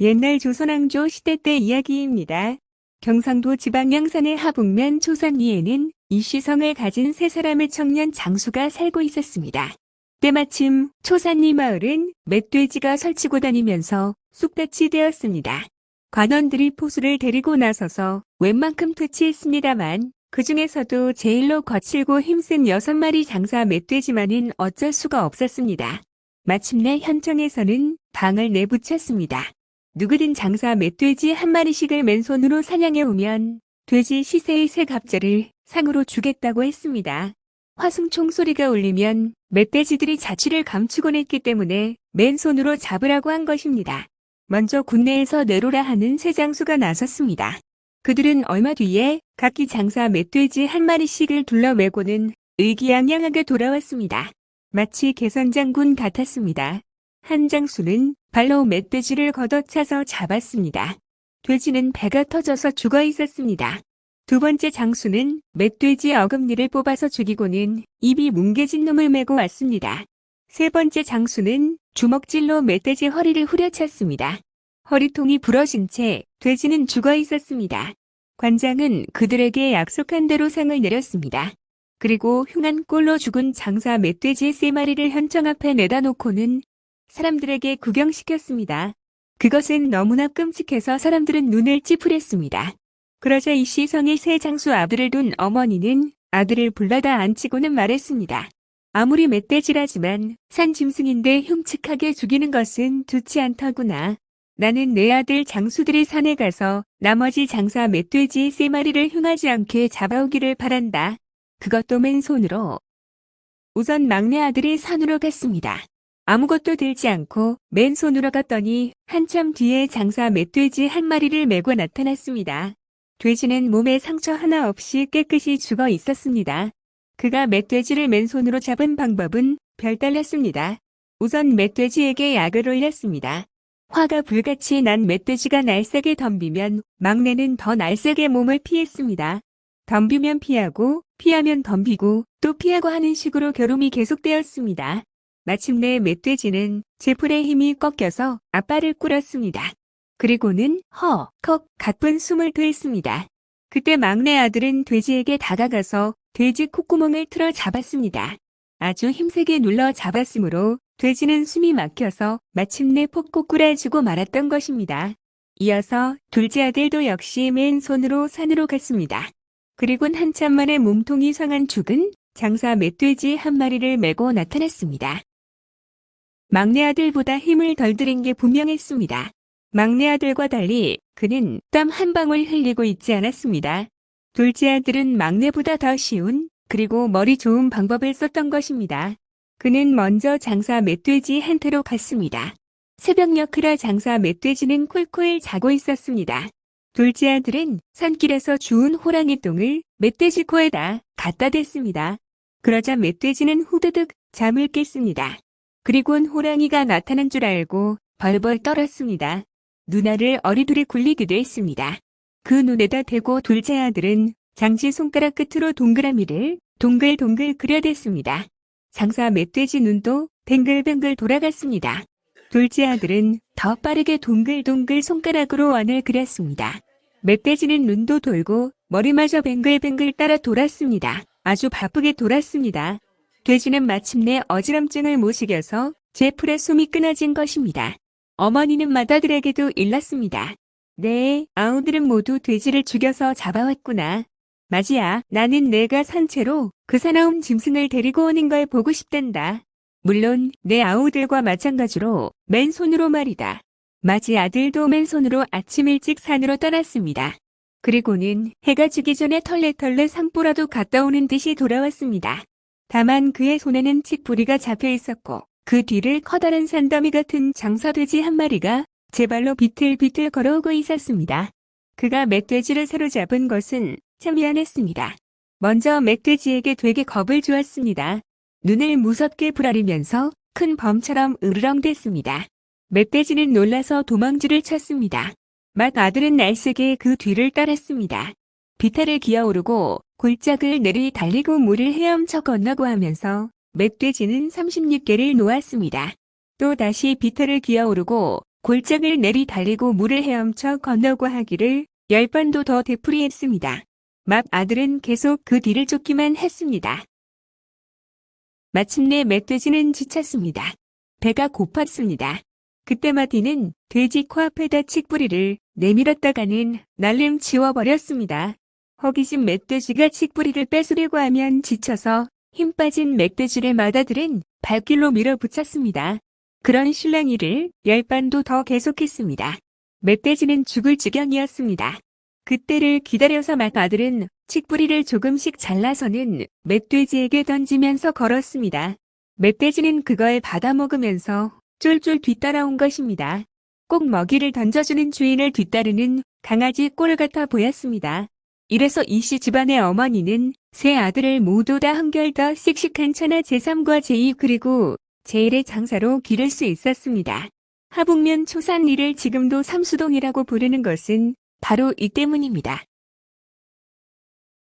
옛날 조선왕조 시대 때 이야기입니다. 경상도 지방 양산의 하북면 초산리에는 이시성을 가진 세 사람의 청년 장수가 살고 있었습니다. 때마침 초산리 마을은 멧돼지가 설치고 다니면서 쑥밭이 되었습니다. 관원들이 포수를 데리고 나서서 웬만큼 퇴치했습니다만 그 중에서도 제일로 거칠고 힘센 6마리 장사 멧돼지만은 어쩔 수가 없었습니다. 마침내 현청에서는 방을 내붙였습니다. 누구든 장사 멧돼지 1마리씩을 맨손으로 사냥해 오면 돼지 시세의 세 갑절을 상으로 주겠다고 했습니다. 화승총 소리가 울리면 멧돼지들이 자취를 감추곤 했기 때문에 맨손으로 잡으라고 한 것입니다. 먼저 군내에서 내로라 하는 세 장수가 나섰습니다. 그들은 얼마 뒤에 각기 장사 멧돼지 1마리씩을 둘러매고는 의기양양하게 돌아왔습니다. 마치 개선장군 같았습니다. 한 장수는 발로 멧돼지를 걷어차서 잡았습니다. 돼지는 배가 터져서 죽어 있었습니다. 두 번째 장수는 멧돼지 어금니를 뽑아서 죽이고는 입이 뭉개진 놈을 메고 왔습니다. 세 번째 장수는 주먹질로 멧돼지 허리를 후려쳤습니다. 허리통이 부러진 채 돼지는 죽어 있었습니다. 관장은 그들에게 약속한 대로 상을 내렸습니다. 그리고 흉한 꼴로 죽은 장사 멧돼지 3마리를 현청 앞에 내다 놓고는 사람들에게 구경시켰습니다. 그것은 너무나 끔찍해서 사람들은 눈을 찌푸렸습니다. 그러자 이시성의 세 장수 아들을 둔 어머니는 아들을 불러다 앉히고는 말했습니다. 아무리 멧돼지라지만 산 짐승인데 흉측하게 죽이는 것은 좋지 않더구나. 나는 내 아들 장수들이 산에 가서 나머지 장사 멧돼지 3마리를 흉하지 않게 잡아오기를 바란다. 그것도 맨손으로. 우선 막내 아들이 산으로 갔습니다. 아무것도 들지 않고 맨손으로 갔더니 한참 뒤에 장사 멧돼지 1마리를 메고 나타났습니다. 돼지는 몸에 상처 하나 없이 깨끗이 죽어 있었습니다. 그가 멧돼지를 맨손으로 잡은 방법은 별달랐습니다. 우선 멧돼지에게 약을 올렸습니다. 화가 불같이 난 멧돼지가 날쌔게 덤비면 막내는 더 날쌔게 몸을 피했습니다. 덤비면 피하고 피하면 덤비고 또 피하고 하는 식으로 겨루미 계속되었습니다. 마침내 멧돼지는 제풀의 힘이 꺾여서 앞발을 꿇었습니다. 그리고는 헉 가쁜 숨을 토했습니다. 그때 막내 아들은 돼지에게 다가가서 돼지 콧구멍을 틀어 잡았습니다. 아주 힘세게 눌러 잡았으므로 돼지는 숨이 막혀서 마침내 폭고 꾸라지고 말았던 것입니다. 이어서 둘째 아들도 역시 맨손으로 산으로 갔습니다. 그리곤 한참 만에 몸통이 상한 죽은 장사 멧돼지 1마리를 메고 나타났습니다. 막내 아들보다 힘을 덜 들인 게 분명했습니다. 막내 아들과 달리 그는 땀 한 방울 흘리고 있지 않았습니다. 둘째 아들은 막내보다 더 쉬운 그리고 머리 좋은 방법을 썼던 것입니다. 그는 먼저 장사 멧돼지 한테로 갔습니다. 새벽녘이라 장사 멧돼지는 콜콜 자고 있었습니다. 둘째 아들은 산길에서 주운 호랑이 똥을 멧돼지 코에다 갖다 댔습니다. 그러자 멧돼지는 후드득 잠을 깼습니다. 그리곤 호랑이가 나타난 줄 알고 벌벌 떨었습니다. 누나를 어리둥리 굴리기도 했습니다. 그 눈에다 대고 둘째 아들은 장지 손가락 끝으로 동그라미를 동글동글 그려댔습니다. 장사 멧돼지 눈도 뱅글뱅글 돌아갔습니다. 둘째 아들은 더 빠르게 동글동글 손가락으로 원을 그렸습니다. 멧돼지는 눈도 돌고 머리마저 뱅글뱅글 따라 돌았습니다. 아주 바쁘게 돌았습니다. 돼지는 마침내 어지럼증을 못 이겨서 제풀의 숨이 끊어진 것입니다. 어머니는 맏아들에게도 일렀습니다. 네, 아우들은 모두 돼지를 죽여서 잡아왔구나. 맞이야, 나는 내가 산채로 그 사나운 짐승을 데리고 오는 걸 보고 싶단다. 물론 내 아우들과 마찬가지로 맨손으로 말이다. 맞이 아들도 맨손으로 아침 일찍 산으로 떠났습니다. 그리고는 해가 지기 전에 털레털레 산보라도 갔다 오는 듯이 돌아왔습니다. 다만 그의 손에는 칡뿌리가 잡혀 있었고 그 뒤를 커다란 산더미 같은 장사돼지 1마리가 제 발로 비틀비틀 걸어오고 있었습니다. 그가 멧돼지를 사로잡은 것은 참 미안했습니다. 먼저 멧돼지에게 되게 겁을 주었습니다. 눈을 무섭게 부라리면서 큰 범처럼 으르렁댔습니다. 멧돼지는 놀라서 도망줄을 쳤습니다. 맏아들은 날쌔게 그 뒤를 따랐습니다. 비탈을 기어오르고 골짜기를 내리 달리고 물을 헤엄쳐 건너고 하면서 멧돼지는 36개를 놓았습니다. 또 다시 비탈을 기어오르고 골짜기를 내리 달리고 물을 헤엄쳐 건너고 하기를 10번도 더 되풀이했습니다. 막 아들은 계속 그 뒤를 쫓기만 했습니다. 마침내 멧돼지는 지쳤습니다. 배가 고팠습니다. 그때 마티는 돼지 코앞에다 칡뿌리를 내밀었다가는 날름 지워버렸습니다. 허기진 멧돼지가 칡뿌리를 뺏으려고 하면 지쳐서 힘 빠진 멧돼지를 맏아들은 발길로 밀어붙였습니다. 그런 실랑이를 10번도 더 계속했습니다. 멧돼지는 죽을 지경이었습니다. 그때를 기다려서 맏아들은 칡뿌리를 조금씩 잘라서는 멧돼지에게 던지면서 걸었습니다. 멧돼지는 그걸 받아먹으면서 쫄쫄 뒤따라온 것입니다. 꼭 먹이를 던져주는 주인을 뒤따르는 강아지 꼴 같아 보였습니다. 이래서 이씨 집안의 어머니는 세 아들을 모두 다 한결 더 씩씩한 천하 제3과 제2 그리고 제1의 장사로 기를 수 있었습니다. 하북면 초산리를 지금도 삼수동이라고 부르는 것은 바로 이 때문입니다.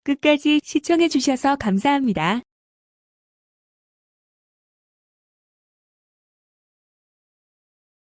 끝까지 시청해 주셔서 감사합니다.